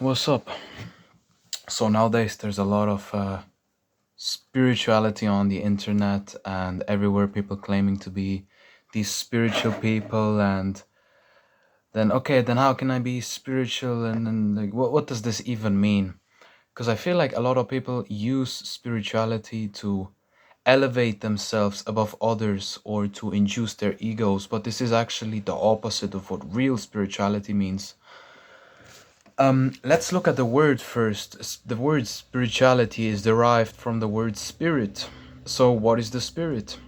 What's up? So nowadays there's a lot of spirituality on the internet and everywhere, people claiming to be these spiritual people, and then okay, then how can I be spiritual, and then like what does this even mean? Because I feel like a lot of people use spirituality to elevate themselves above others or to induce their egos, but this is actually the opposite of what real spirituality means. Let's look at the word first. The word spirituality is derived from the word spirit. So, what is the spirit?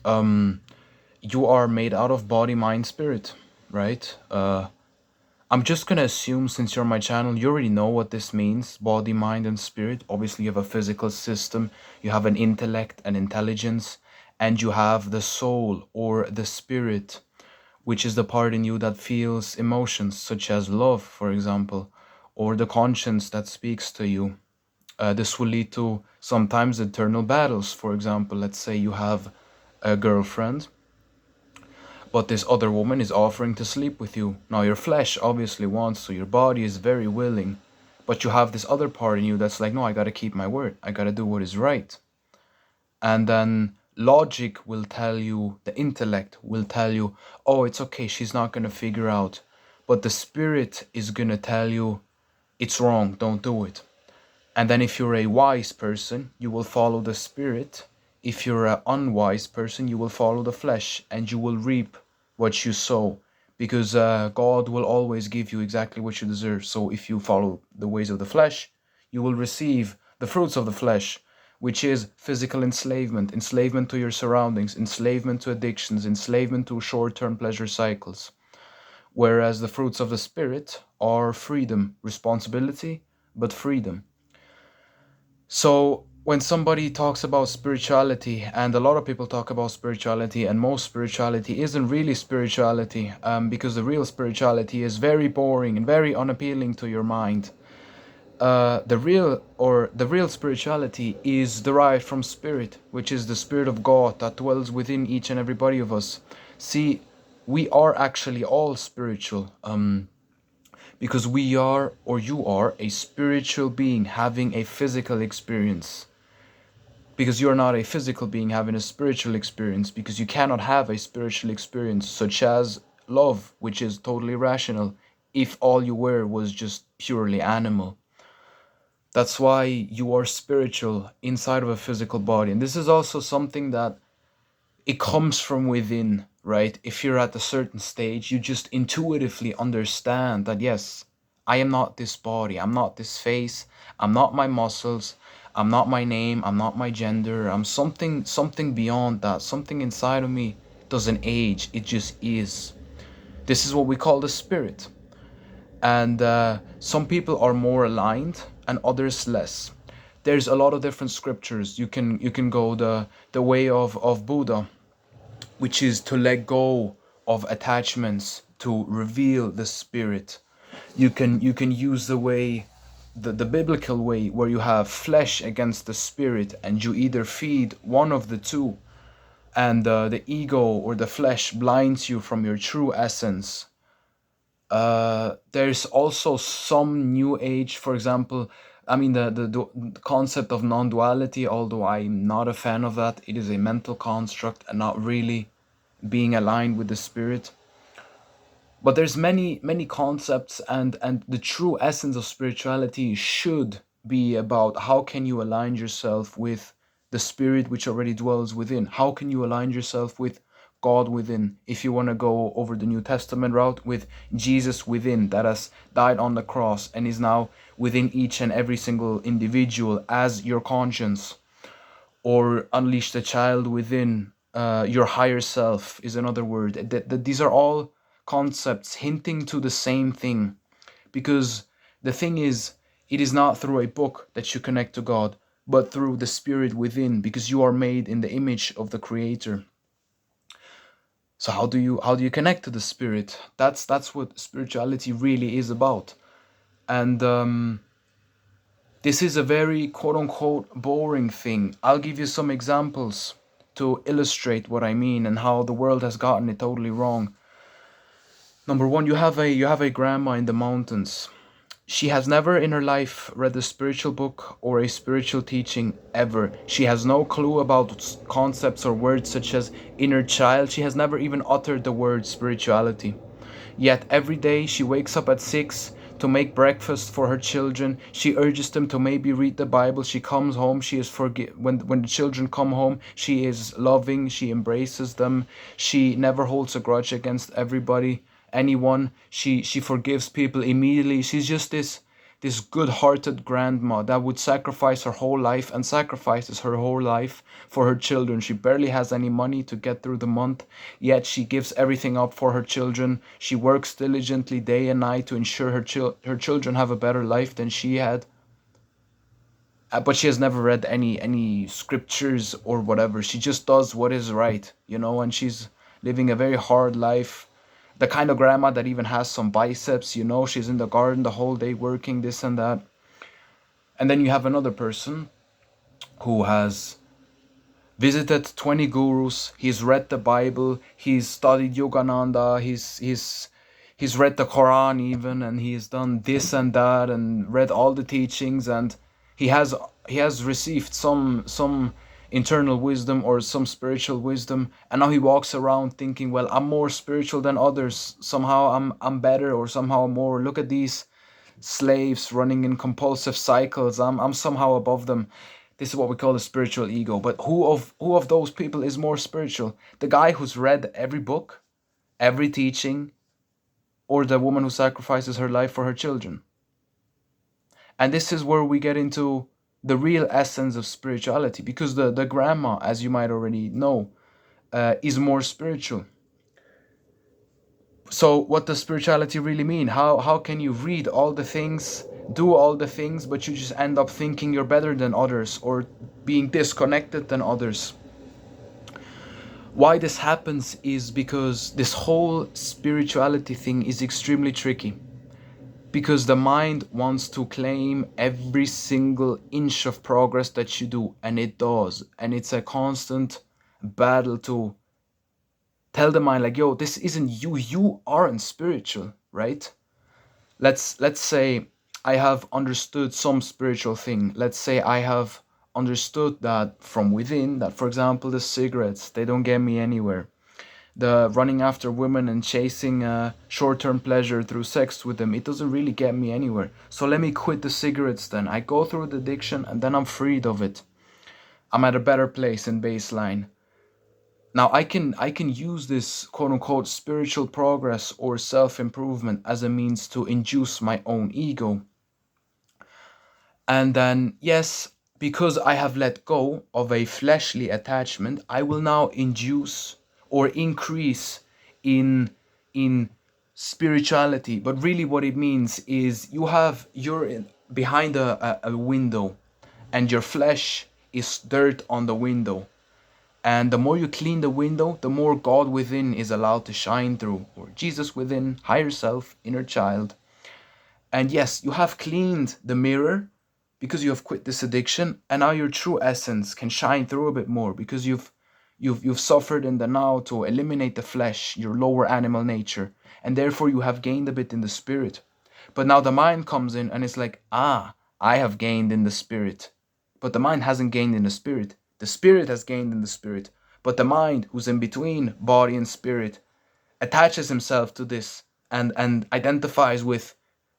Um, you are made out of body, mind, spirit, right? I'm just gonna assume, since you're on my channel, you already know what this means: body, mind, and spirit. Obviously, you have a physical system, you have an intellect, an intelligence, and you have the soul or the spirit, which is the part in you that feels emotions such as love, for example, or the conscience that speaks to you. This will lead to sometimes eternal battles. For example, let's say you have a girlfriend, but this other woman is offering to sleep with you. Now, your flesh obviously wants to, your body is very willing, but you have this other part in you that's like, no, I gotta keep my word, I gotta do what is right. And then logic will tell you, the intellect will tell you, oh, it's okay, she's not going to figure out. But the spirit is going to tell you, it's wrong, don't do it. And then if you're a wise person, you will follow the spirit. If you're an unwise person, you will follow the flesh, and you will reap what you sow, because God will always give you exactly what you deserve. So if you follow the ways of the flesh, you will receive the fruits of the flesh, which is physical enslavement, enslavement to your surroundings, enslavement to addictions, enslavement to short-term pleasure cycles. Whereas the fruits of the spirit are freedom, responsibility, but freedom. So when somebody talks about spirituality, and a lot of people talk about spirituality, and most spirituality isn't really spirituality, because the real spirituality is very boring and very unappealing to your mind. The real spirituality is derived from spirit, which is the spirit of God that dwells within each and every body of us. See, we are actually all spiritual. Because we are, or you are, a spiritual being having a physical experience. Because you're not a physical being having a spiritual experience, because you cannot have a spiritual experience such as love, which is totally rational, if all you were was just purely animal. That's why you are spiritual inside of a physical body. And this is also something that it comes from within, right? If you're at a certain stage, you just intuitively understand that, yes, I am not this body, I'm not this face, I'm not my muscles, I'm not my name, I'm not my gender, I'm something beyond that. Something inside of me doesn't age, it just is. This is what we call the spirit. And some people are more aligned and others less. There's a lot of different scriptures. You can go the way of Buddha, which is to let go of attachments to reveal the spirit. You can use the biblical way, where you have flesh against the spirit, and you either feed one of the two, and the ego or the flesh blinds you from your true essence. There's also some new age, for example, I mean the concept of non-duality, although I'm not a fan of that. It is a mental construct and not really being aligned with the spirit. But there's many concepts, and the true essence of spirituality should be about how can you align yourself with the spirit which already dwells within. How can you align yourself with God within, if you want to go over the New Testament route, with Jesus within, that has died on the cross and is now within each and every single individual as your conscience. Or unleash the child within, your higher self is another word. These are all concepts hinting to the same thing. Because the thing is, it is not through a book that you connect to God, but through the spirit within, because you are made in the image of the creator. So how do you connect to the spirit? That's what spirituality really is about. And this is a very quote unquote boring thing. I'll give you some examples to illustrate what I mean and how the world has gotten it totally wrong. Number one, you have a grandma in the mountains. She has never in her life read a spiritual book or a spiritual teaching ever. She has no clue about concepts or words such as inner child. She has never even uttered the word spirituality. Yet every day she wakes up at 6 to make breakfast for her children. She urges them to maybe read the Bible. She comes home. She is when the children come home. She is loving. She embraces them. She never holds a grudge against anyone. She forgives people immediately. She's just this good-hearted grandma that would sacrifice her whole life and sacrifices her whole life for her children. She barely has any money to get through the month, yet she gives everything up for her children. She works diligently day and night to ensure her children have a better life than she had. But she has never read any scriptures or whatever. She just does what is right, and she's living a very hard life. The kind of grandma that even has some biceps, she's in the garden the whole day working this and that. And then you have another person who has visited 20 gurus, he's read the Bible, he's studied Yogananda, he's read the Quran even, and he's done this and that and read all the teachings, and he has received some internal wisdom or some spiritual wisdom, and now he walks around thinking, well, I'm more spiritual than others, somehow I'm better, or somehow more, look at these slaves running in compulsive cycles, I'm somehow above them. This is what we call the spiritual ego. But who of those people is more spiritual? The guy who's read every book, every teaching, or the woman who sacrifices her life for her children? And this is where we get into the real essence of spirituality, because the grandma, as you might already know, is more spiritual. So what does spirituality really mean? How can you read all the things, do all the things, but you just end up thinking you're better than others or being disconnected than others? Why this happens is because this whole spirituality thing is extremely tricky. Because the mind wants to claim every single inch of progress that you do, and it does. And it's a constant battle to tell the mind, like, yo, this isn't you aren't spiritual, right? Let's say I have understood some spiritual thing. Let's say I have understood that from within, that for example the cigarettes, they don't get me anywhere. The running after women and chasing short-term pleasure through sex with them, it doesn't really get me anywhere. So let me quit the cigarettes then. I go through the addiction and then I'm freed of it. I'm at a better place in baseline. Now I can use this quote unquote spiritual progress or self-improvement as a means to induce my own ego. And then yes, because I have let go of a fleshly attachment, I will now induce or increase in spirituality. But really what it means is you're behind a window, and your flesh is dirt on the window. And the more you clean the window, the more God within is allowed to shine through, or Jesus within, higher self, inner child. And yes, you have cleaned the mirror because you have quit this addiction, and now your true essence can shine through a bit more because you've suffered in the now to eliminate the flesh, your lower animal nature, and therefore you have gained a bit in the spirit. But now the mind comes in and it's like, I have gained in the spirit. But the mind hasn't gained in the spirit. The spirit has gained in the spirit. But the mind, who's in between body and spirit, attaches himself to this and identifies with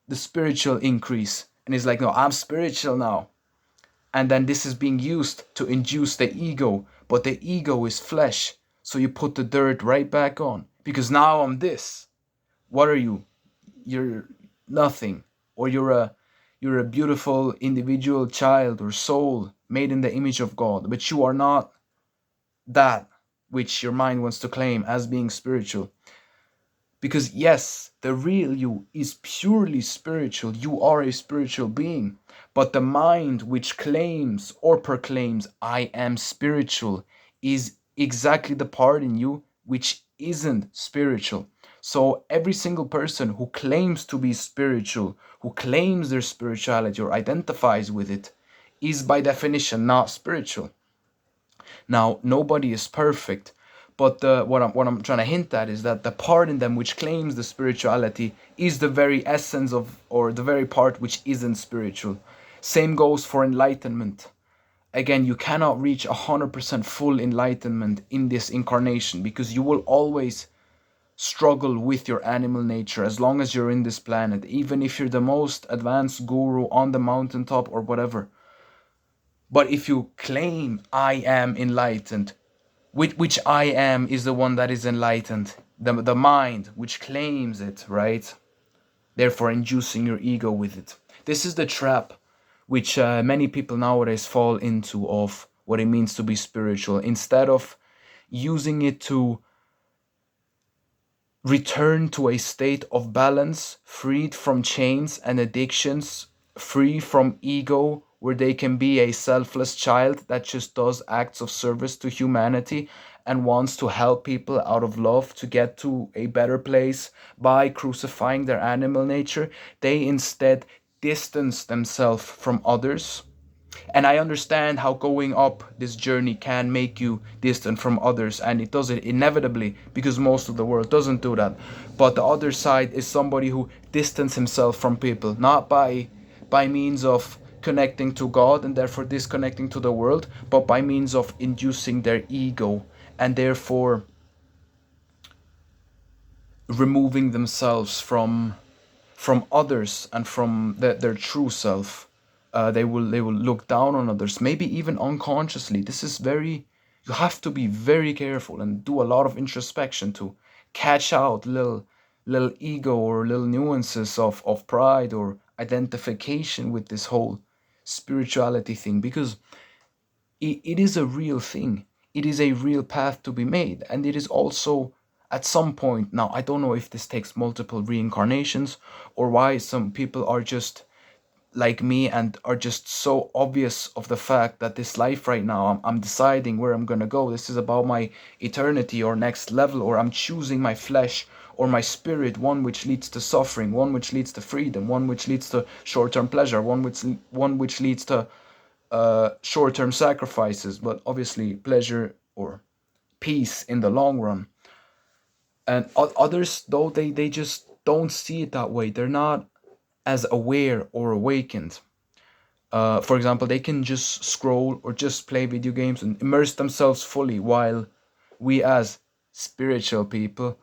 the spiritual increase. And he's like, no, I'm spiritual now. And then this is being used to induce the ego. But the ego is flesh. So you put the dirt right back on. Because now I'm this. What are you? You're nothing. Or you're a beautiful individual child or soul made in the image of God. But you are not that which your mind wants to claim as being spiritual. Because yes, the real you is purely spiritual. You are a spiritual being. But the mind which claims or proclaims I am spiritual is exactly the part in you which isn't spiritual. So every single person who claims to be spiritual, who claims their spirituality or identifies with it, is by definition not spiritual. Now, nobody is perfect, But what I'm trying to hint at is that the part in them which claims the spirituality is the very essence of, or the very part which isn't spiritual. Same goes for enlightenment. Again, you cannot reach 100% full enlightenment in this incarnation, because you will always struggle with your animal nature as long as you're in this planet, even if you're the most advanced guru on the mountaintop or whatever. But if you claim I am enlightened, which I am is the one that is enlightened, the mind which claims it, right? Therefore inducing your ego with it. This is the trap which many people nowadays fall into, of what it means to be spiritual, instead of using it to return to a state of balance, freed from chains and addictions, free from ego, where they can be a selfless child that just does acts of service to humanity and wants to help people out of love to get to a better place by crucifying their animal nature. They instead distance themselves from others. And I understand how going up this journey can make you distant from others, and it does it inevitably, because most of the world doesn't do that. But the other side is somebody who distances himself from people, not by means of connecting to God and therefore disconnecting to the world, but by means of inducing their ego, and therefore removing themselves from others and from their true self. They will look down on others, maybe even unconsciously. This is very, you have to be very careful and do a lot of introspection to catch out little ego or little nuances of pride or identification with this whole spirituality thing, because it is a real thing. It is a real path to be made, and it is also at some point. Now, I don't know if this takes multiple reincarnations, or why some people are just like me and are just so obvious of the fact that this life right now, I'm deciding where I'm gonna go. This is about my eternity or next level, or I'm choosing my flesh or my spirit, one which leads to suffering, one which leads to freedom, one which leads to short-term pleasure, one which leads to short-term sacrifices, but obviously pleasure or peace in the long run. And others, though, they just don't see it that way. They're not as aware or awakened. For example, they can just scroll or just play video games and immerse themselves fully, while we as spiritual people,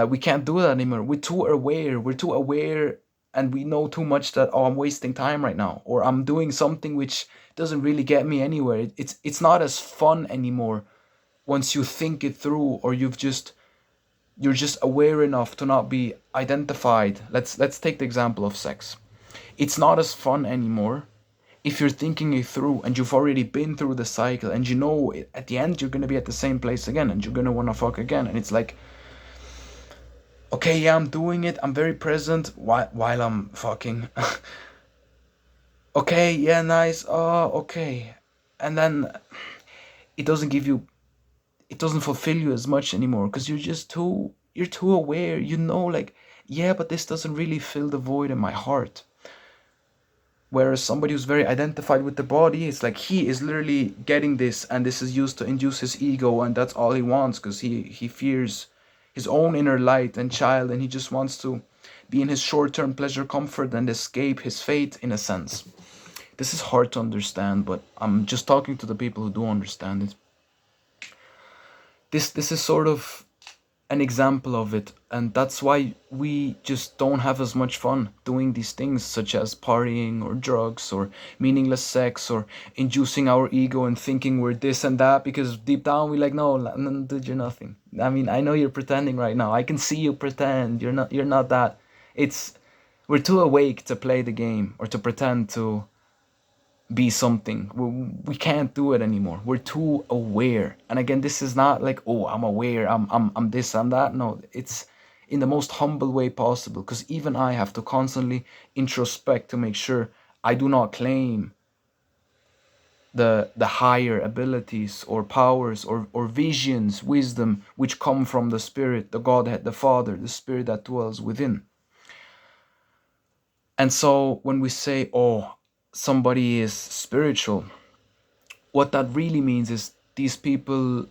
we can't do that anymore. We're too aware, and we know too much that, oh, I'm wasting time right now, or I'm doing something which doesn't really get me anywhere. It's not as fun anymore once you think it through, or you're just aware enough to not be identified. Let's take the example of sex. It's not as fun anymore if you're thinking it through and you've already been through the cycle, and you know at the end you're going to be at the same place again, and you're going to want to fuck again. And it's like, okay, yeah, I'm doing it, I'm very present while I'm fucking. Okay, yeah, nice, oh, okay. And then it doesn't give you, it doesn't fulfill you as much anymore, because you're too aware, like, yeah, but this doesn't really fill the void in my heart. Whereas somebody who's very identified with the body, it's like he is literally getting this, and this is used to induce his ego, and that's all he wants, because he fears his own inner light and child, and he just wants to be in his short-term pleasure, comfort, and escape his fate, in a sense. This is hard to understand, but I'm just talking to the people who do understand it. This is sort of an example of it, and that's why we just don't have as much fun doing these things, such as partying or drugs or meaningless sex, or inducing our ego and thinking we're this and that, because deep down we're like, no, no, dude, you're nothing. I mean, I know you're pretending right now, I can see you pretend. You're not that. It's We're too awake to play the game or to pretend to be something. We can't do it anymore. We're too aware. And again, this is not like, oh, I'm aware, I'm this, I'm that. No, it's in the most humble way possible, because even I have to constantly introspect to make sure I do not claim the higher abilities or powers or visions, wisdom, which come from the Spirit, the Godhead, the Father, the Spirit that dwells within. And so when we say, oh, somebody is spiritual, what that really means is these people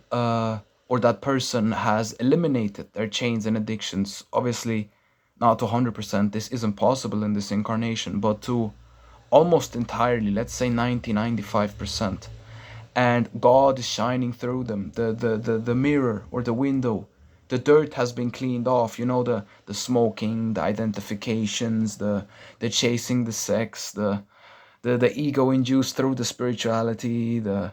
or that person has eliminated their chains and addictions. Obviously, not to 100%, this isn't possible in this incarnation, but to almost entirely, let's say 90-95%. And God is shining through them. The mirror or the window, the dirt has been cleaned off. You know, the smoking, the identifications, the chasing the sex, the ego induced through the spirituality, the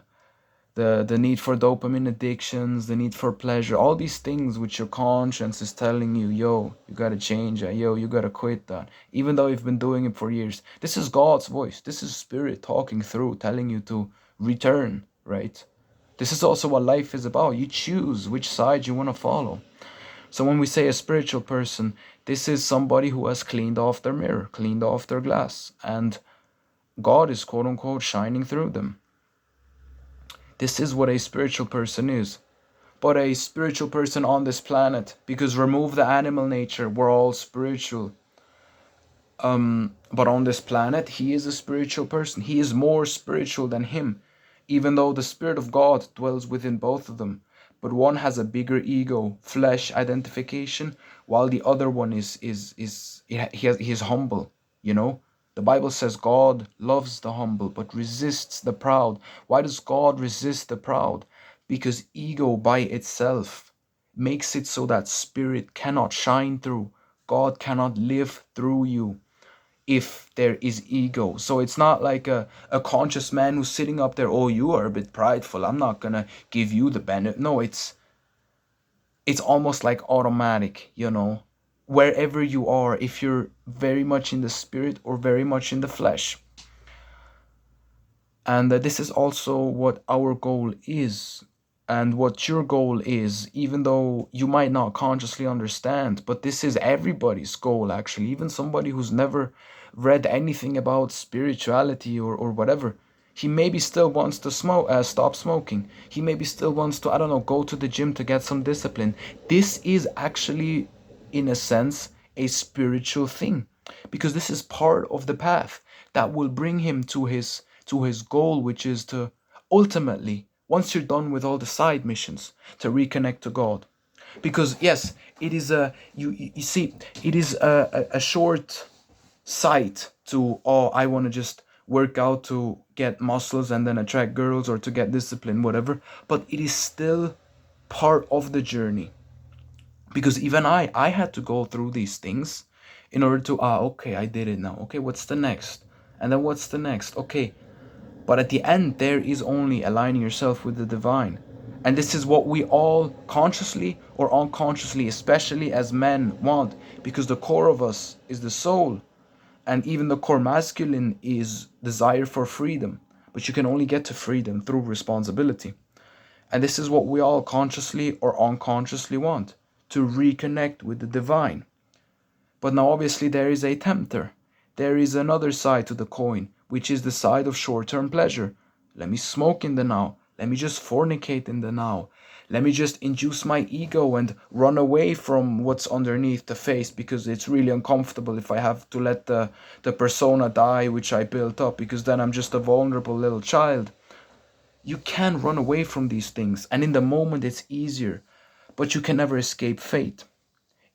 need for dopamine addictions, the need for pleasure, all these things which your conscience is telling you, yo, you gotta change that, yo, you gotta quit that, even though you've been doing it for years. This is God's voice. This is Spirit talking through, telling you to return, right? This is also what life is about. You choose which side you want to follow. So when we say a spiritual person, this is somebody who has cleaned off their mirror, cleaned off their glass, and God is quote unquote shining through them. This is what a spiritual person is. But a spiritual person on this planet, because remove the animal nature, we're all spiritual. But on this planet, he is a spiritual person. He is more spiritual than him, even though the Spirit of God dwells within both of them. But one has a bigger ego, flesh identification, while the other one he is humble. You know, the Bible says God loves the humble but resists the proud. Why does God resist the proud? Because ego by itself makes it so that spirit cannot shine through. God cannot live through you if there is ego. So it's not like a conscious man who's sitting up there, oh, you are a bit prideful, I'm not gonna give you the benefit. No, it's almost like automatic, you know. Wherever you are, if you're very much in the spirit or very much in the flesh. And this is also what our goal is, and what your goal is, even though you might not consciously understand. But this is everybody's goal, actually, even somebody who's never read anything about spirituality or whatever. He maybe still wants to stop smoking. He maybe still wants to, I don't know, go to the gym to get some discipline. This is actually, in a sense, a spiritual thing, because this is part of the path that will bring him to his goal, which is to ultimately, once you're done with all the side missions, to reconnect to God. Because yes, it is a you see, it is a short sight to, oh, I want to just work out to get muscles and then attract girls or to get discipline, whatever. But it is still part of the journey, because even I had to go through these things in order to, okay, I did it now, okay, what's the next, and then what's the next, okay. But at the end, there is only aligning yourself with the divine. And this is what we all, consciously or unconsciously, especially as men, want, because the core of us is the soul. And even the core masculine is desire for freedom. But you can only get to freedom through responsibility. And this is what we all consciously or unconsciously want, to reconnect with the divine. But now, obviously, there is a tempter. There is another side to the coin, which is the side of short term pleasure. Let me smoke in the now. Let me just fornicate in the now. Let me just induce my ego and run away from what's underneath the face, because it's really uncomfortable if I have to let the persona die which I built up, because then I'm just a vulnerable little child. You can run away from these things, and in the moment it's easier, but you can never escape fate.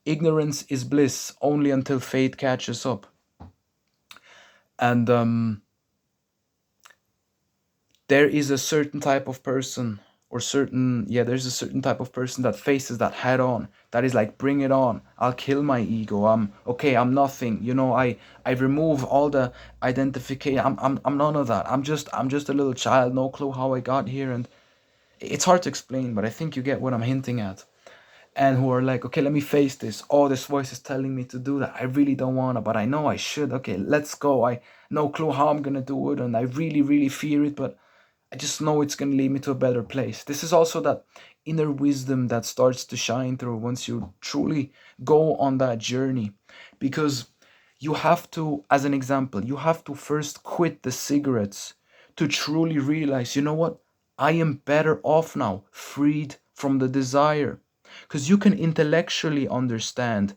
Ignorance is bliss only until fate catches up. And there is a certain type of person, or certain, yeah, there's a certain type of person that faces that head on, that is like, bring it on, I'll kill my ego, I'm okay, I'm nothing, you know, I remove all the identification, I'm none of that, I'm just a little child, no clue how I got here. And it's hard to explain, but I think you get what I'm hinting at. And who are like, okay, let me face this. Oh, this voice is telling me to do that. I really don't want to, but I know I should. Okay, let's go. I no clue how I'm gonna do it, and I really, really fear it, but I just know it's gonna lead me to a better place. This is also that inner wisdom that starts to shine through once you truly go on that journey. Because you have to, as an example, you have to first quit the cigarettes to truly realize, you know what? I am better off now, freed from the desire. Because you can intellectually understand,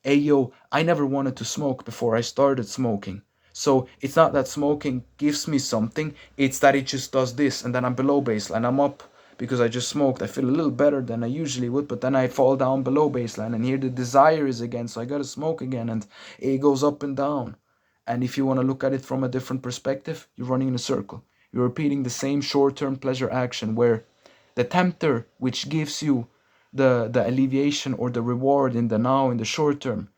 hey yo, I never wanted to smoke before I started smoking. So it's not that smoking gives me something, it's that it just does this, and then I'm below baseline, I'm up because I just smoked. I feel a little better than I usually would, but then I fall down below baseline, and here the desire is again, so I gotta smoke again, and it goes up and down. And if you want to look at it from a different perspective, you're running in a circle. You're repeating the same short-term pleasure action where the tempter, which gives you the alleviation or the reward in the now, in the short term,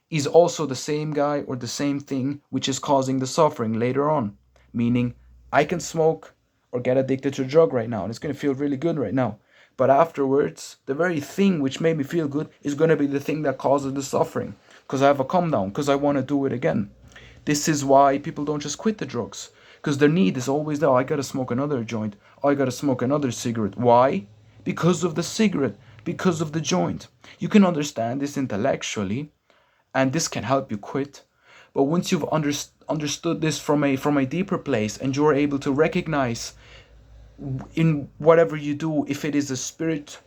is also the same guy or the same thing which is causing the suffering later on. Meaning, I can smoke or get addicted to a drug right now, and it's going to feel really good right now. But afterwards, the very thing which made me feel good is going to be the thing that causes the suffering. Because I have a come down, because I want to do it again. This is why people don't just quit the drugs. Because their need is always there. I gotta smoke another joint. I gotta smoke another cigarette. Why? Because of the cigarette. Because of the joint. You can understand this intellectually, and this can help you quit. But once you've understood this from a deeper place, and you're able to recognize in whatever you do, if it is a spirit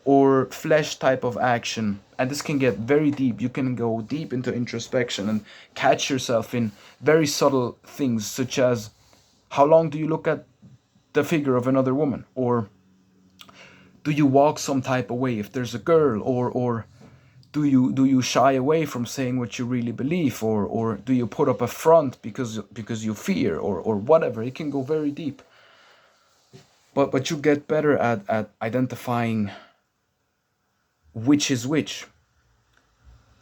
or flesh type of action, and this can get very deep, you can go deep into introspection and catch yourself in very subtle things, such as how long do you look at the figure of another woman, or do you walk some type of way if there's a girl, or do you shy away from saying what you really believe, or do you put up a front because you fear, or whatever. It can go very deep, but you get better at identifying which is which.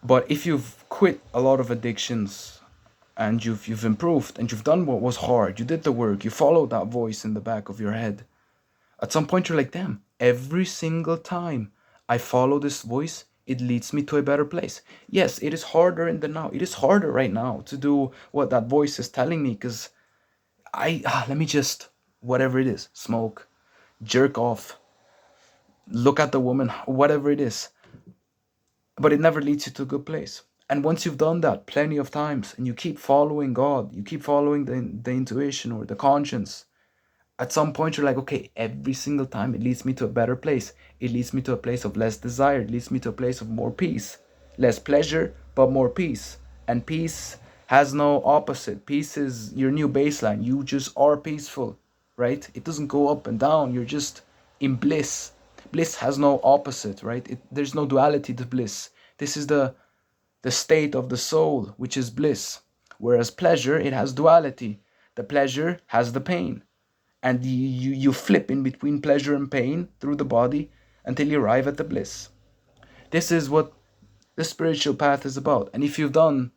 But if you've quit a lot of addictions, and you've improved, and you've done what was hard, you did the work, you followed that voice in the back of your head, at some point you're like, damn, every single time I follow this voice, it leads me to a better place. Yes, it is harder in the now. It is harder right now to do what that voice is telling me, because let me just, whatever it is, smoke, jerk off, look at the woman, whatever it is. But it never leads you to a good place. And once you've done that plenty of times, and you keep following God, you keep following the intuition or the conscience, at some point you're like, okay, every single time it leads me to a better place. It leads me to a place of less desire. It leads me to a place of more peace. Less pleasure, but more peace. And peace has no opposite. Peace is your new baseline. You just are peaceful, right? It doesn't go up and down. You're just in bliss. Bliss has no opposite, right? There's no duality to bliss. This is the state of the soul, which is bliss. Whereas pleasure, it has duality. The pleasure has the pain, and you flip in between pleasure and pain through the body until you arrive at the bliss. This is what the spiritual path is about. And if you've done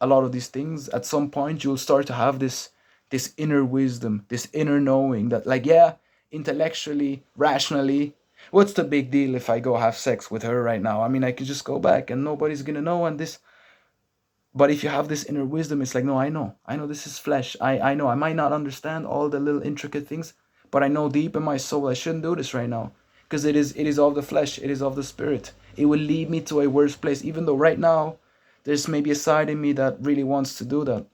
a lot of these things, at some point you'll start to have this inner wisdom, this inner knowing that, like, yeah, intellectually, rationally, what's the big deal if I go have sex with her right now? I mean, I could just go back and nobody's gonna know. And this, but if you have this inner wisdom, it's like, no, I know this is flesh. I know I might not understand all the little intricate things, but I know deep in my soul I shouldn't do this right now, because it is of the flesh, it is of the spirit. It will lead me to a worse place, even though right now there's maybe a side in me that really wants to do that.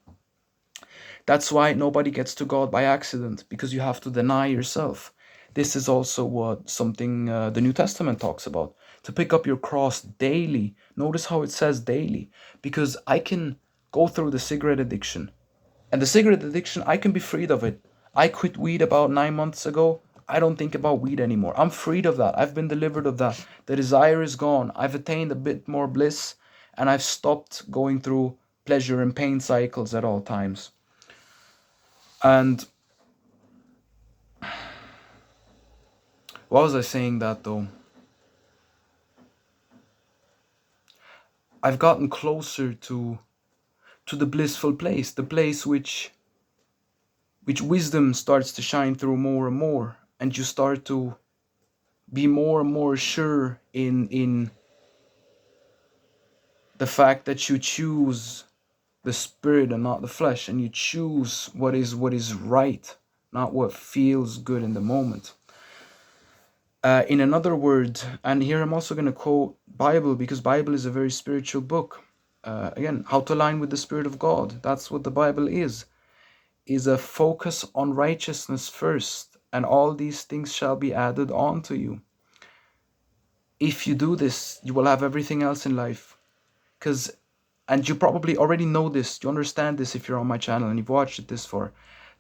That's why nobody gets to God by accident, because you have to deny yourself. This is also what something the New Testament talks about. To pick up your cross daily. Notice how it says daily. Because I can go through the cigarette addiction. And the cigarette addiction, I can be freed of it. I quit weed about 9 months ago. I don't think about weed anymore. I'm freed of that. I've been delivered of that. The desire is gone. I've attained a bit more bliss. And I've stopped going through pleasure and pain cycles at all times. And why was I saying that though? I've gotten closer to the blissful place, the place which wisdom starts to shine through more and more, and you start to be more and more sure in the fact that you choose the spirit and not the flesh, and you choose what is right, not what feels good in the moment. In another word, and here I'm also going to quote Bible, because Bible is a very spiritual book. Again, how to align with the Spirit of God. That's what the Bible is a focus on righteousness first, and all these things shall be added on to you. If you do this, you will have everything else in life. And you probably already know this, you understand this if you're on my channel and you've watched it this far.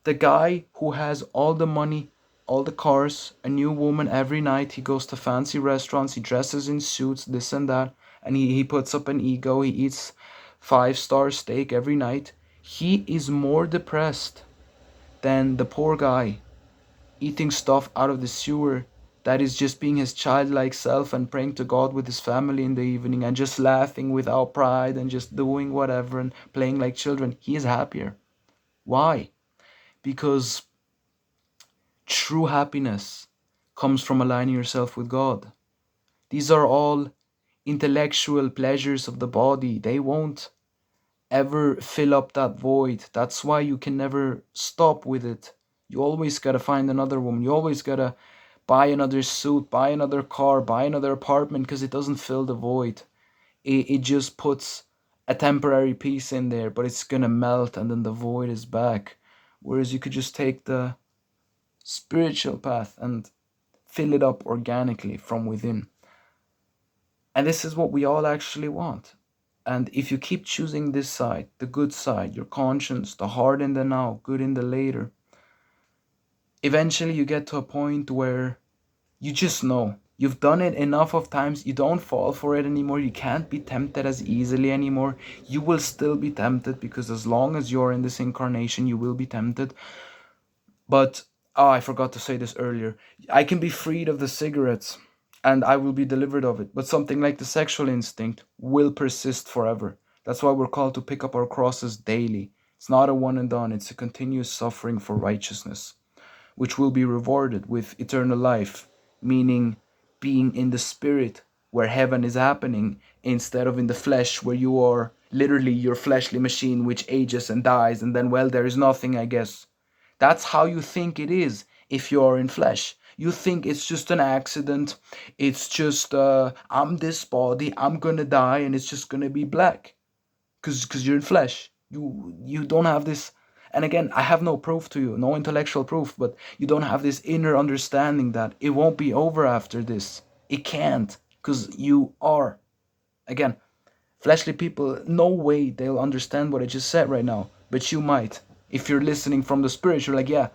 The guy who has all the money all the cars, a new woman every night. He goes to fancy restaurants, he dresses in suits, this and that, and he puts up an ego. He eats 5-star steak every night. He is more depressed than the poor guy eating stuff out of the sewer that is just being his childlike self and praying to God with his family in the evening and just laughing without pride and just doing whatever and playing like children. He is happier. Why? Because true happiness comes from aligning yourself with God. These are all intellectual pleasures of the body. They won't ever fill up that void. That's why you can never stop with it. You always gotta find another woman. You always gotta buy another suit, buy another car, buy another apartment because it doesn't fill the void. It just puts a temporary piece in there, but it's gonna melt and then the void is back. Whereas you could just take the spiritual path and fill it up organically from within. And this is what we all actually want. And if you keep choosing this side, the good side, your conscience, the hard in the now, good in the later, eventually you get to a point where you just know. You've done it enough of times, you don't fall for it anymore, you can't be tempted as easily anymore. You will still be tempted because as long as you're in this incarnation, you will be tempted. But, oh, I forgot to say this earlier. I can be freed of the cigarettes and I will be delivered of it. But something like the sexual instinct will persist forever. That's why we're called to pick up our crosses daily. It's not a one and done, it's a continuous suffering for righteousness, which will be rewarded with eternal life, meaning being in the spirit where heaven is happening instead of in the flesh where you are literally your fleshly machine which ages and dies and then, well, there is nothing, I guess. That's how you think it is if you are in flesh. You think it's just an accident. It's just, I'm this body, I'm gonna die, and it's just gonna be black. Because you're in flesh. You don't have this. And again, I have no proof to you, no intellectual proof, but you don't have this inner understanding that it won't be over after this. It can't, because you are. Again, fleshly people, no way they'll understand what I just said right now, but you might. If you're listening from the spirit, you're like, yeah,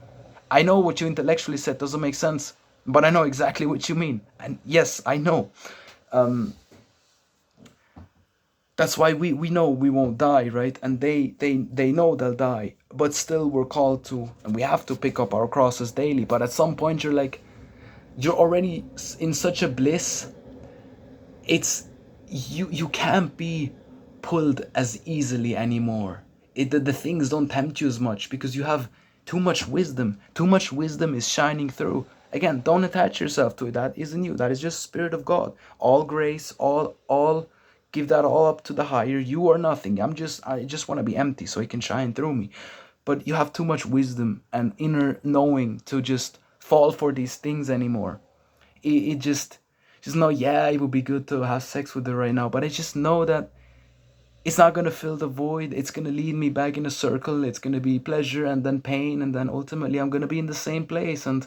I know what you intellectually said doesn't make sense, but I know exactly what you mean. And yes, I know. That's why we know we won't die, right? And they know they'll die, but still we're called to, and we have to pick up our crosses daily. But at some point, you're like, you're already in such a bliss. It's you can't be pulled as easily anymore. The things don't tempt you as much because you have too much wisdom. Too much wisdom is shining through. Again, don't attach yourself to it. That isn't you. That is just Spirit of God. All grace, all give that all up to the higher. You are nothing. I just want to be empty so he can shine through me. But you have too much wisdom and inner knowing to just fall for these things anymore. It just know, yeah, it would be good to have sex with her right now, but I just know that it's not going to fill the void. It's going to lead me back in a circle. It's going to be pleasure and then pain, and then ultimately I'm going to be in the same place. And,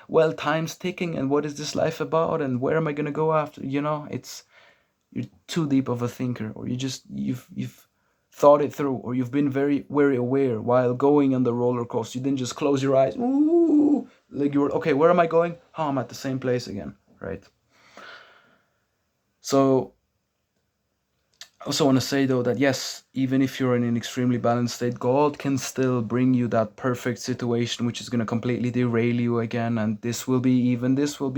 well, time's ticking, and what is this life about, and where am I going to go after? It's you're too deep of a thinker, or you've thought it through, or you've been very very aware while going on the roller coaster. You didn't just close your eyes, ooh, like you were, okay, where am I going? Oh, I'm at the same place again, right? So I also want to say though that yes, even if you're in an extremely balanced state, God can still bring you that perfect situation which is going to completely derail you again, and this will be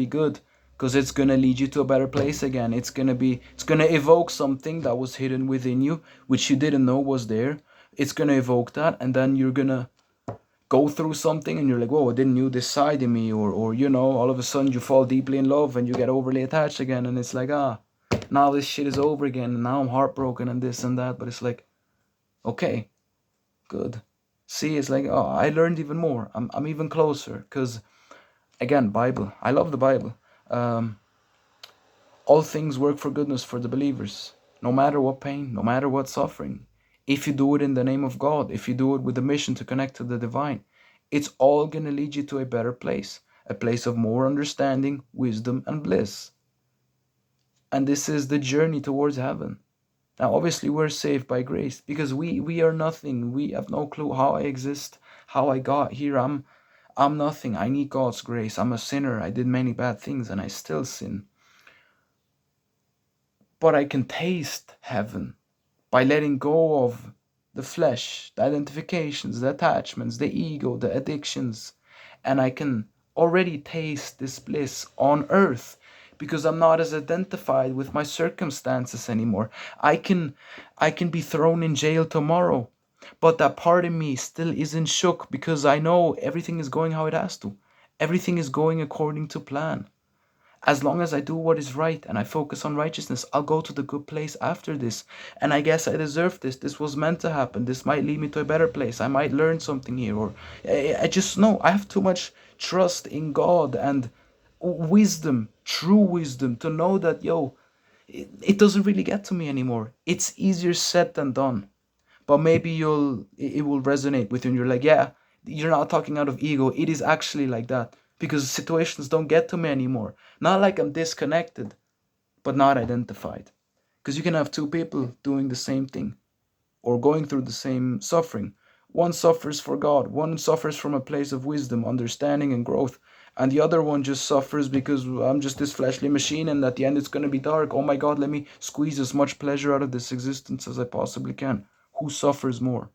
good because it's going to lead you to a better place again. It's going to evoke something that was hidden within you which you didn't know was there. It's going to evoke that, and then you're going to go through something and you're like, whoa, I didn't knew this side in me, or all of a sudden you fall deeply in love and you get overly attached again, and it's like, now this shit is over again, and now I'm heartbroken and this and that. But it's like, okay, good. See, it's like, oh, I learned even more. I'm even closer because, again, Bible. I love the Bible. All things work for goodness for the believers, no matter what pain, no matter what suffering. If you do it in the name of God, if you do it with a mission to connect to the divine, it's all going to lead you to a better place, a place of more understanding, wisdom, and bliss. And this is the journey towards heaven. Now, obviously, we're saved by grace because we are nothing. We have no clue how I exist, how I got here. I'm nothing. I need God's grace. I'm a sinner. I did many bad things and I still sin. But I can taste heaven by letting go of the flesh, the identifications, the attachments, the ego, the addictions, and I can already taste this bliss on earth because I'm not as identified with my circumstances anymore. I can be thrown in jail tomorrow, but that part of me still isn't shook because I know everything is going how it has to. Everything is going according to plan. As long as I do what is right and I focus on righteousness, I'll go to the good place after this. And I guess I deserve this. This was meant to happen. This might lead me to a better place. I might learn something here. Or I just know I have too much trust in God and wisdom, true wisdom, to know that, it doesn't really get to me anymore. It's easier said than done. But maybe it will resonate with you and you're like, yeah, you're not talking out of ego. It is actually like that because situations don't get to me anymore. Not like I'm disconnected, but not identified. Because you can have two people doing the same thing or going through the same suffering. One suffers for God, one suffers from a place of wisdom, understanding, and growth, and the other one just suffers because I'm just this fleshly machine and at the end it's going to be dark. Oh my God, let me squeeze as much pleasure out of this existence as I possibly can. Who suffers more?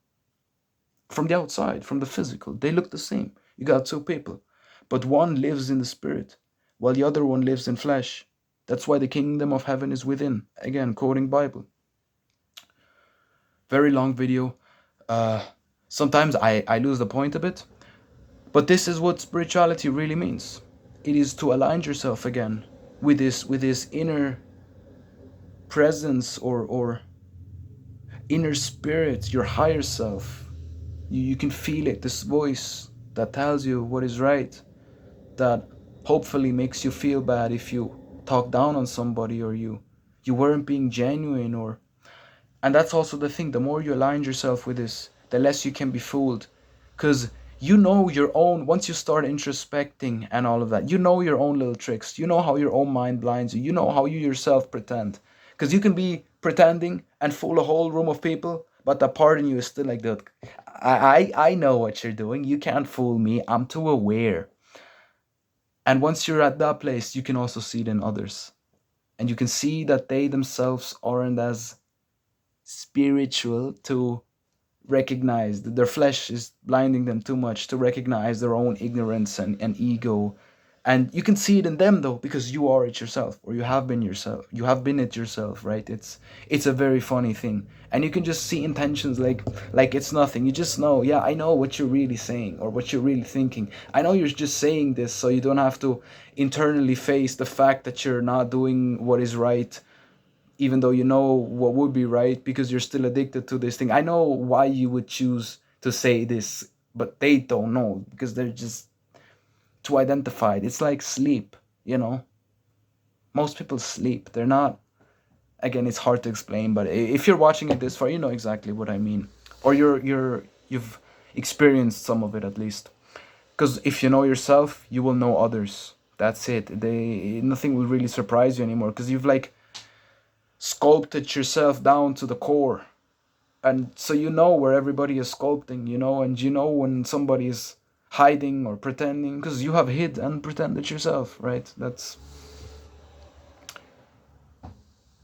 From the outside, from the physical, they look the same. You got two people, but one lives in the spirit while the other one lives in flesh. That's why the kingdom of heaven is within. Again, quoting Bible. Very long video. Uh, Sometimes I lose the point a bit, but this is what spirituality really means. It is to align yourself again with this inner presence or inner spirit, your higher self. You can feel it, this voice that tells you what is right, that hopefully makes you feel bad if you talk down on somebody or you weren't being genuine. Or and that's also the thing, the more you align yourself with this, the less you can be fooled, because you know your own, once you start introspecting and all of that, you know your own little tricks, you know how your own mind blinds you, you know how you yourself pretend, because you can be pretending and fool a whole room of people, but that part in you is still like that. I know what you're doing, you can't fool me, I'm too aware. And once you're at that place, you can also see it in others, and you can see that they themselves aren't as spiritual to recognize that their flesh is blinding them too much to recognize their own ignorance and ego. And you can see it in them though, because you are it yourself, or you have been it yourself, right? It's a very funny thing, and you can just see intentions like it's nothing. You just know, yeah, I know what you're really saying or what you're really thinking. I know you're just saying this so you don't have to internally face the fact that you're not doing what is right, even though you know what would be right, because you're still addicted to this thing. I know why you would choose to say this, but they don't know because they're just too identified. It's like sleep, you know? Most people sleep. They're not, again, it's hard to explain, but if you're watching it this far, you know exactly what I mean. Or you've experienced some of it at least. Because if you know yourself, you will know others. That's it. Nothing will really surprise you anymore because you've like sculpted yourself down to the core, and so you know where everybody is sculpting, and you know when somebody is hiding or pretending, because you have hid and pretended yourself, right? That's,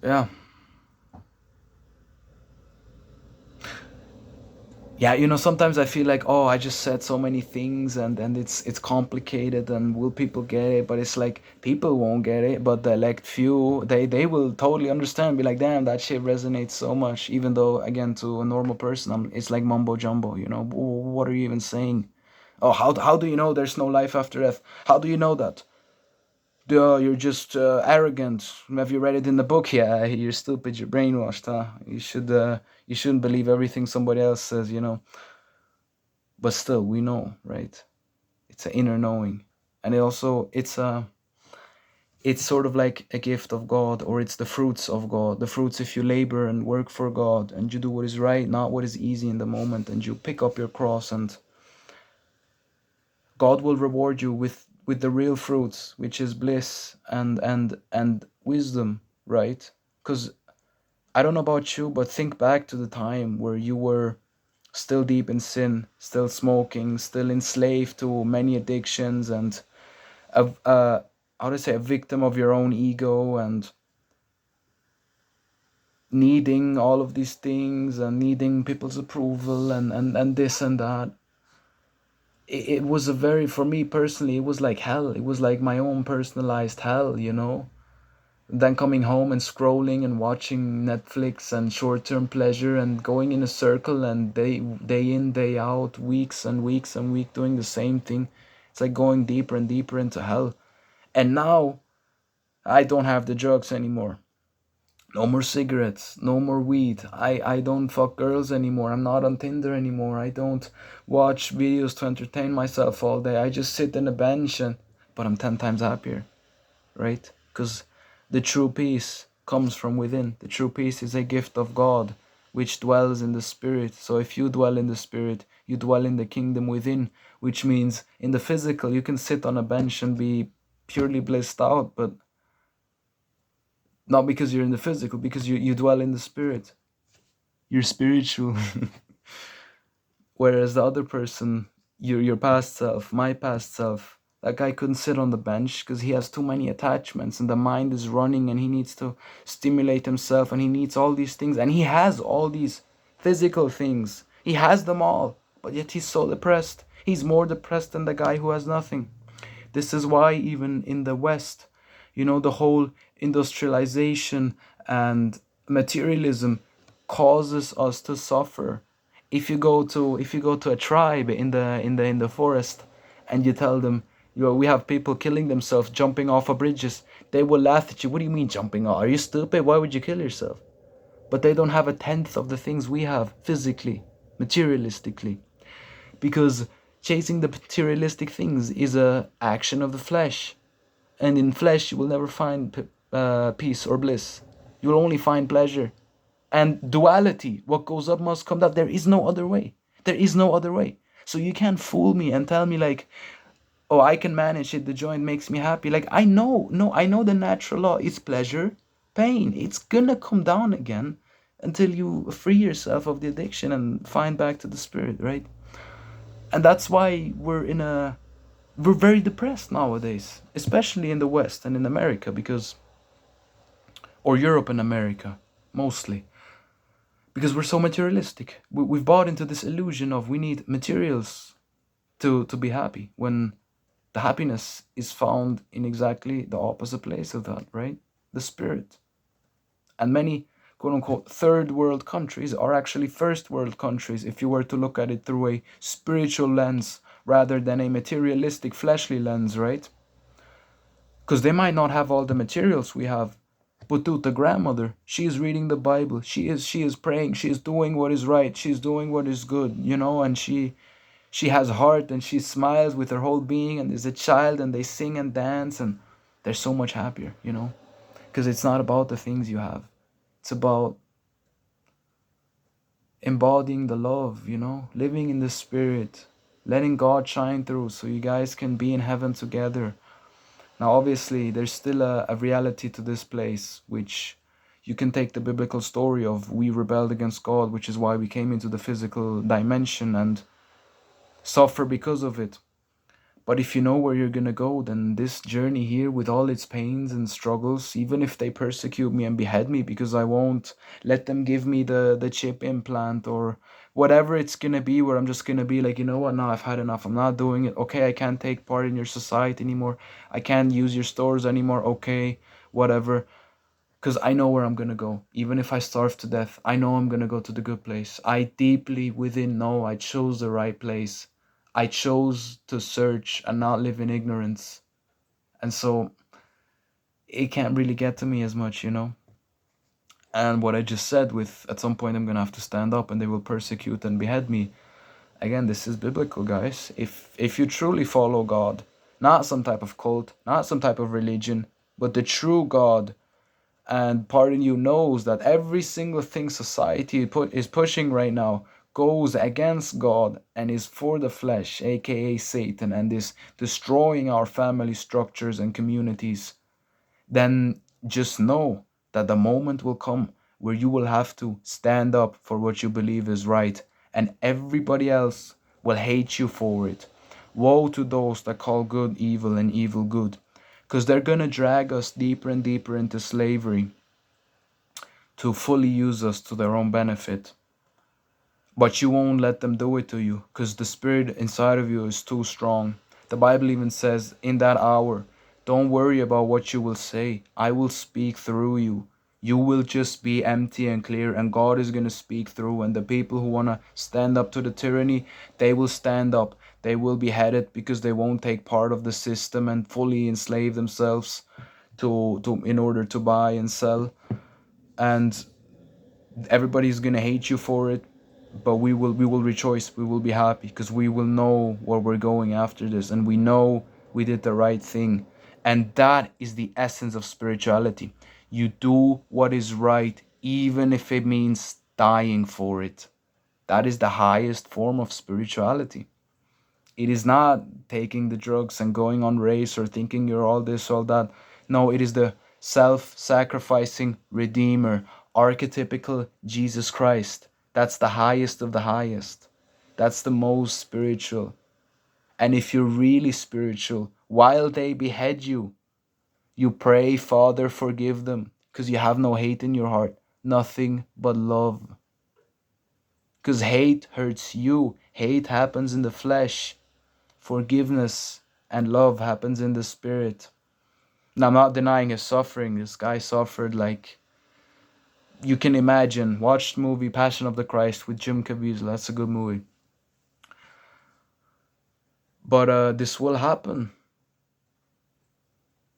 yeah. Yeah, sometimes I feel like, oh, I just said so many things, and it's complicated, and will people get it? But it's like people won't get it, but the elect few, they will totally understand, be like, damn, that shit resonates so much, even though, again, to a normal person, it's like mumbo jumbo, what are you even saying? Oh, how do you know there's no life after death? How do you know that? Duh, you're just arrogant. Have you read it in the book? Yeah, you're stupid. You're brainwashed. Huh? You shouldn't believe everything somebody else says. But still, we know, right? It's an inner knowing, and it's sort of like a gift of God, or it's the fruits of God. The fruits, if you labor and work for God, and you do what is right, not what is easy in the moment, and you pick up your cross, and God will reward you with the real fruits, which is bliss and wisdom, right? Because I don't know about you, but think back to the time where you were still deep in sin, still smoking, still enslaved to many addictions, and how to say, a victim of your own ego, and needing all of these things and needing people's approval, and this and that. It was a very, for me personally, it was like hell. It was like my own personalized hell, you know. Then coming home and scrolling and watching Netflix and short-term pleasure and going in a circle, and day in, day out, weeks and weeks and week doing the same thing. It's like going deeper and deeper into hell. And now I don't have the drugs anymore. No more cigarettes, no more weed. I don't fuck girls anymore. I'm not on Tinder anymore. I don't watch videos to entertain myself all day. I just sit on a bench, and but I'm 10 times happier, right? Because the true peace comes from within. The true peace is a gift of God, which dwells in the spirit. So if you dwell in the spirit, you dwell in the kingdom within, which means in the physical you can sit on a bench and be purely blissed out, but not because you're in the physical, because you dwell in the spirit. You're spiritual. Whereas the other person, your past self, my past self, that guy couldn't sit on the bench because he has too many attachments, and the mind is running, and he needs to stimulate himself, and he needs all these things, and he has all these physical things. He has them all, but yet he's so depressed. He's more depressed than the guy who has nothing. This is why even in the West, the whole industrialization and materialism causes us to suffer. If you go to a tribe in the forest, and you tell them, we have people killing themselves, jumping off of bridges, they will laugh at you. What do you mean jumping off? Are you stupid? Why would you kill yourself? But they don't have a tenth of the things we have physically, materialistically, because chasing the materialistic things is a action of the flesh, and in flesh you will never find peace or bliss. You will only find pleasure and duality. What goes up must come down. There is no other way. There is no other way. So you can't fool me and tell me like, oh, I can manage it, the joint makes me happy. Like, I know, no, I know the natural law is pleasure, pain. It's gonna come down again until you free yourself of the addiction and find back to the spirit, right? And that's why we're very depressed nowadays, especially in the West and in America, because, or Europe and America mostly, because we're so materialistic. We've bought into this illusion of we need materials to be happy, when the happiness is found in exactly the opposite place of that, right? The spirit. And many quote unquote third world countries are actually first world countries if you were to look at it through a spiritual lens rather than a materialistic fleshly lens, right? Because they might not have all the materials we have, but dude, the grandmother, she is reading the Bible, she is praying, she is doing what is right, she's doing what is good, and she has heart, and she smiles with her whole being, and there's a child, and they sing and dance, and they're so much happier, because it's not about the things you have. It's about embodying the love, living in the spirit, letting God shine through so you guys can be in heaven together. Now, obviously, there's still a reality to this place, which you can take the biblical story of we rebelled against God, which is why we came into the physical dimension, and suffer because of it. But if you know where you're gonna go, then this journey here, with all its pains and struggles, even if they persecute me and behead me, because I won't let them give me the chip implant or whatever it's gonna be, where I'm just gonna be like, you know what, now I've had enough, I'm not doing it. Okay, I can't take part in your society anymore, I can't use your stores anymore, okay, whatever. Because I know where I'm gonna go. Even if I starve to death, I know I'm gonna go to the good place. I deeply within know I chose the right place. I chose to search and not live in ignorance. And so it can't really get to me as much. And what I just said, with at some point I'm gonna have to stand up and they will persecute and behead me. Again, this is biblical, guys. If you truly follow God, not some type of cult, not some type of religion, but the true God, and part of you knows that every single thing society is pushing right now goes against God and is for the flesh, aka Satan, and is destroying our family structures and communities, then just know that the moment will come where you will have to stand up for what you believe is right and everybody else will hate you for it. Woe to those that call good evil and evil good, because they're going to drag us deeper and deeper into slavery to fully use us to their own benefit. But you won't let them do it to you, because the spirit inside of you is too strong. The Bible even says, in that hour, don't worry about what you will say. I will speak through you. You will just be empty and clear, and God is going to speak through. And the people who want to stand up to the tyranny, they will stand up. They will be headed because they won't take part of the system and fully enslave themselves to in order to buy and sell. And everybody's going to hate you for it, but we will rejoice, we will be happy, because we will know where we're going after this, and we know we did the right thing. And that is the essence of spirituality. You do what is right, even if it means dying for it. That is the highest form of spirituality. It is not taking the drugs and going on race or thinking you're all this, all that. No, it is the self-sacrificing Redeemer, archetypical Jesus Christ. That's the highest of the highest. That's the most spiritual. And if you're really spiritual, while they behead you, you pray, Father, forgive them, because you have no hate in your heart. Nothing but love. Because hate hurts you. Hate happens in the flesh. Forgiveness and love happens in the spirit. Now, I'm not denying his suffering. This guy suffered like you can imagine. Watch the movie Passion of the Christ with Jim Caviezel. That's a good movie. But this will happen.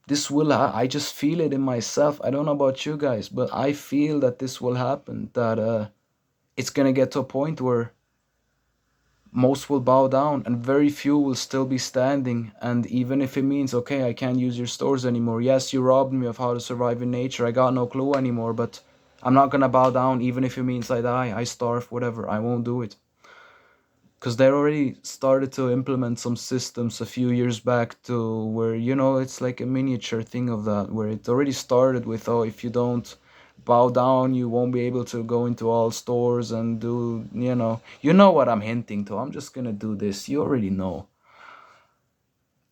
This will I just feel it in myself. I don't know about you guys, but I feel that this will happen. That it's gonna get to a point where most will bow down and very few will still be standing. And even if it means, okay, I can't use your stores anymore, yes, you robbed me of how to survive in nature, I got no clue anymore, but I'm not gonna bow down. Even if it means I die, I starve, whatever, I won't do it. Because they already started to implement some systems a few years back to where, it's like a miniature thing of that, where it already started with, oh, if you don't bow down, you won't be able to go into all stores and do, you know what I'm hinting to. I'm just gonna do this. You already know.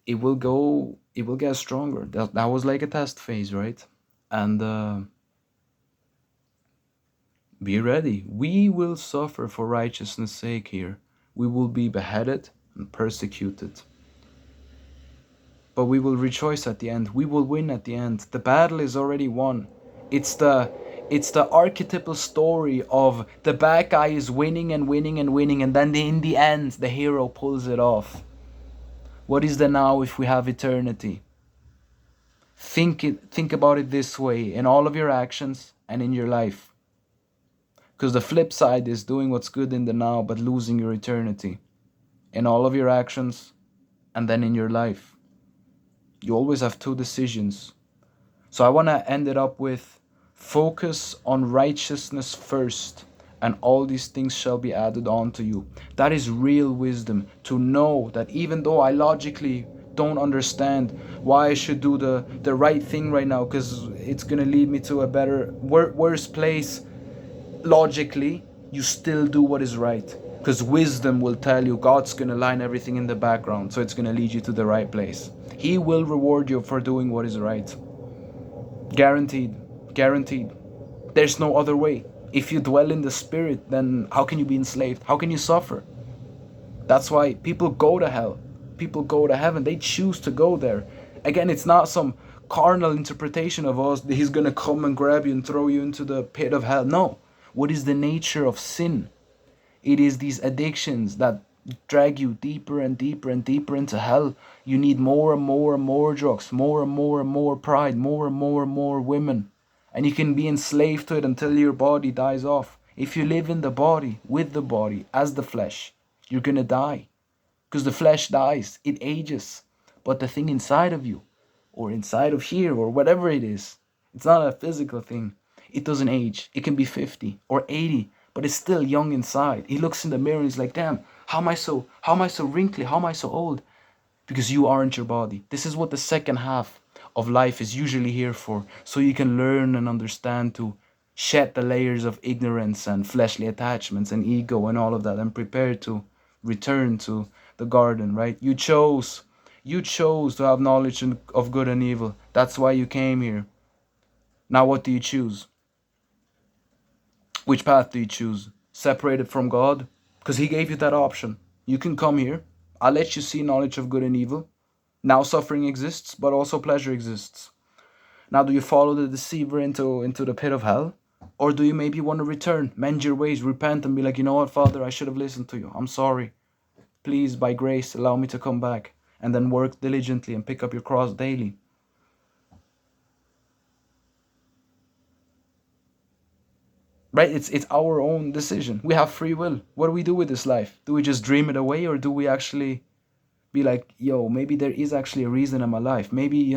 It will get stronger. That was like a test phase, right? And be ready. We will suffer for righteousness' sake here. We will be beheaded and persecuted. But we will rejoice at the end. We will win at the end. The battle is already won. It's the archetypal story of the bad guy is winning and winning and winning, and then in the end the hero pulls it off. What is the now if we have eternity? Think about it this way in all of your actions and in your life. Because the flip side is doing what's good in the now but losing your eternity. In all of your actions and then in your life. You always have two decisions. So I want to end it up with focus on righteousness first, and all these things shall be added on to you. That is real wisdom, to know that even though I logically don't understand why I should do the right thing right now, because it's going to lead me to a better, worse place, logically, you still do what is right. Because wisdom will tell you God's going to line everything in the background, so it's going to lead you to the right place. He will reward you for doing what is right. Guaranteed. Guaranteed. There's no other way. If you dwell in the spirit, then how can you be enslaved? How can you suffer? That's why people go to hell. People go to heaven. They choose to go there. Again, it's not some carnal interpretation of us that he's going to come and grab you and throw you into the pit of hell. No. What is the nature of sin? It is these addictions that drag you deeper and deeper and deeper into hell. You need more and more and more drugs, more and more and more pride, more and more and more women. And you can be enslaved to it until your body dies off. If you live in the body, with the body, as the flesh, you're going to die. Because the flesh dies, it ages. But the thing inside of you, or inside of here, or whatever it is, it's not a physical thing. It doesn't age. It can be 50 or 80, but it's still young inside. He looks in the mirror and he's like, damn, how am I so wrinkly? How am I so old? Because you aren't your body. This is what the second half of life is usually here for. So you can learn and understand to shed the layers of ignorance and fleshly attachments and ego and all of that, and prepare to return to the garden, right? You chose to have knowledge of good and evil. That's why you came here. Now what do you choose? Which path do you choose? Separated from God? Because he gave you that option. You can come here. I'll let you see knowledge of good and evil. Now suffering exists, but also pleasure exists. Now do you follow the deceiver into the pit of hell? Or do you maybe want to return, mend your ways, repent, and be like, you know what, Father, I should have listened to you. I'm sorry. Please, by grace, allow me to come back. And then work diligently and pick up your cross daily. Right? It's our own decision. We have free will. What do we do with this life? Do we just dream it away, or do we actually be like, yo, maybe there is actually a reason in my life? Maybe,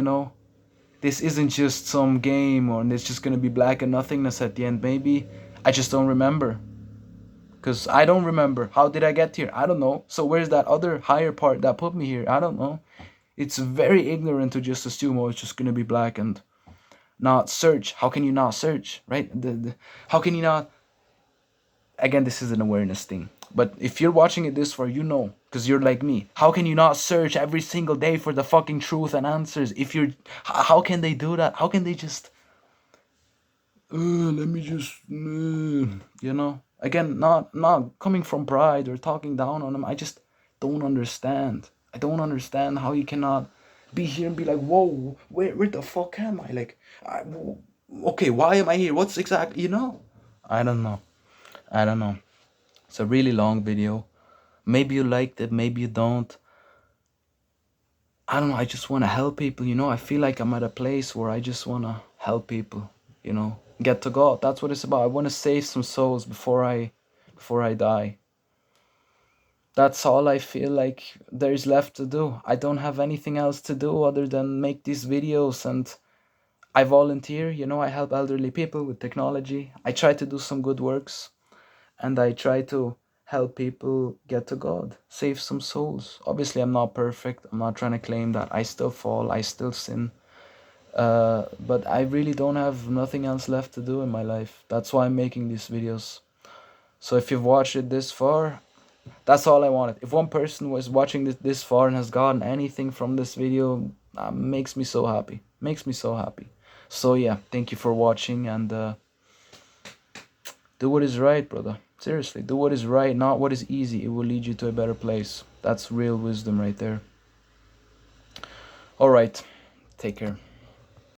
this isn't just some game, or it's just gonna be black and nothingness at the end. Maybe I just don't remember. Because I don't remember. How did I get here? I don't know. So where's that other higher part that put me here? I don't know. It's very ignorant to just assume, oh, it's just gonna be black and not search. How can you not search, right? How can you not? Again, this is an awareness thing. But if you're watching it this far, because you're like me. How can you not search every single day for the fucking truth and answers? How can they do that? How can they just, let me just, Again, not coming from pride or talking down on them. I just don't understand. I don't understand how you cannot be here and be like, whoa, where the fuck am I? Like, okay, why am I here? What's exactly, I don't know. I don't know. It's a really long video. Maybe you liked it, maybe you don't. I don't know. I just want to help people, I feel like I'm at a place where I just want to help people, get to God. That's what it's about. I want to save some souls before I die. That's all I feel like there is left to do. I don't have anything else to do other than make these videos, and I volunteer, I help elderly people with technology. I try to do some good works, and I try to help people get to God, save some souls. Obviously, I'm not perfect. I'm not trying to claim that. I still fall, I still sin. But I really don't have nothing else left to do in my life. That's why I'm making these videos. So if you've watched it this far, that's all I wanted. If one person was watching this far and has gotten anything from this video, makes me so happy. Makes me so happy. So yeah, thank you for watching, and do what is right, brother. Seriously, do what is right, not what is easy. It will lead you to a better place. That's real wisdom right there. All right, take care.